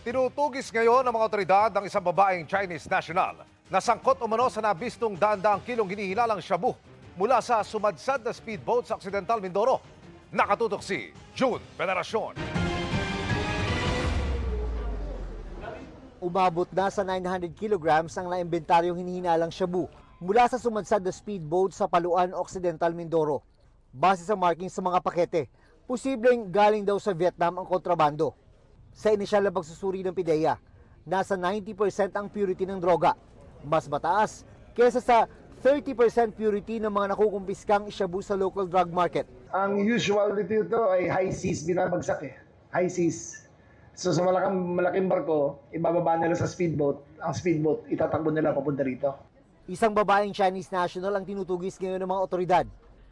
Tinutugis ngayon ng mga otoridad ng isang babaeng Chinese national na sangkot umano sa nabistong daan-daang kilong hinihinalang shabu mula sa sumadsad na speedboat sa Occidental Mindoro. Nakatutok si June Veneracion. Umabot na sa 900 kilograms ang naimbentaryong hinihinalang shabu mula sa sumadsad na speedboat sa Paluan, Occidental Mindoro. Base sa markings sa mga pakete, posibleng galing daw sa Vietnam ang kontrabando. Sa inisyal na pagsusuri ng PIDEA, nasa 90% ang purity ng droga. Mas mataas kesa sa 30% purity ng mga nakukumpiskang shabu sa local drug market. Ang usual dito ay high seas binabagsak eh. High seas. So sa malaking barko, ibababa nila sa speedboat. Ang speedboat, itatakbo nila papunta rito. Isang babaeng Chinese national ang tinutugis ngayon ng mga otoridad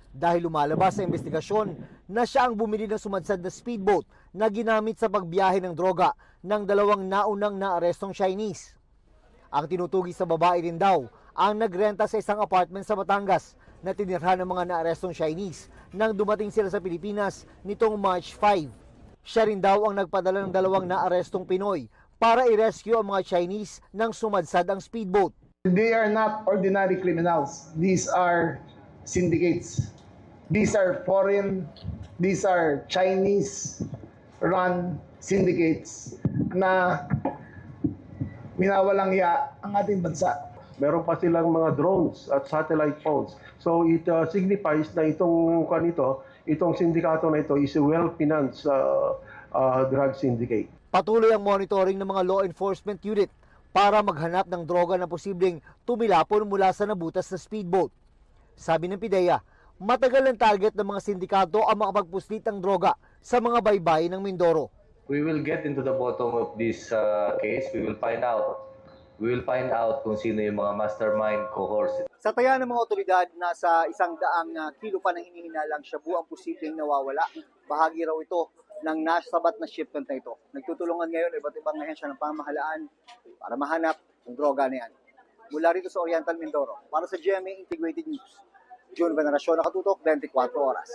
dahil lumalabas sa investigasyon na siya ang bumili ng sumadsad na speedboat na ginamit sa pagbiyahe ng droga ng dalawang naunang naarestong Chinese. Ang tinutugis sa babae rin daw ang nagrenta sa isang apartment sa Batangas na tinirhan ng mga naarestong Chinese nang dumating sila sa Pilipinas nitong March 5. Siya rin daw ang nagpadala ng dalawang naarestong Pinoy para i-rescue ang mga Chinese nang sumadsad ang speedboat. They are not ordinary criminals. These are syndicates. These are foreign, these are Chinese-run syndicates na minawalang hiya ang ating bansa. Meron pa silang mga drones at satellite phones. So it signifies na itong sindikato na ito is a well-financed drug syndicate. Patuloy ang monitoring ng mga law enforcement unit para maghanap ng droga na posibleng tumilapon mula sa nabutas na speedboat. Sabi ng PIDEA, matagal ang target ng mga sindikato ang makapagpuslit ng droga sa mga baybayin ng Mindoro. We will get into the bottom of this case. We will find out kung sino yung mga mastermind cohorts. Sa taya ng mga otoridad, nasa 100 kilo pa ng hinihinalang shabu ang posibleng nawawala. Bahagi raw ito ng nasabat na shipment na ito. Nagtutulungan ngayon iba't ibang ahensya ng pamahalaan para mahanap ang droga na yan. Mula rito sa Oriental Mindoro, para sa GMA Integrated News, June Veneracion, nakatutok 24 oras.